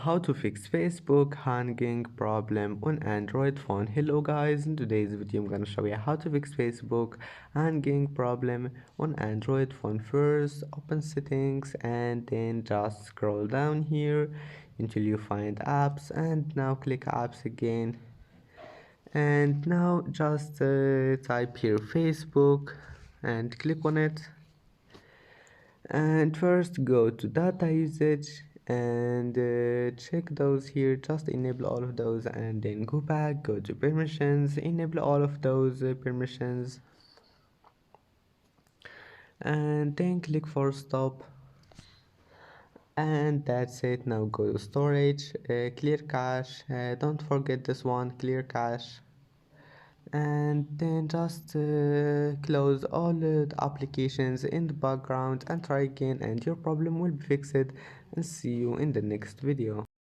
How to fix Facebook hanging problem on Android phone. Hello guys, in today's video I'm gonna show you how to fix Facebook hanging problem on Android phone. First open settings and then just scroll down here until you find apps, and now click apps again, and now just type here Facebook and click on it. And first go to data usage and check those here, just enable all of those, and then go back, go to permissions, enable all of those permissions, and then click for stop, and that's it. Now go to storage, clear cache, don't forget this one, clear cache, and then just close all the applications in the background and try again, and your problem will be fixed. And see you in the next video.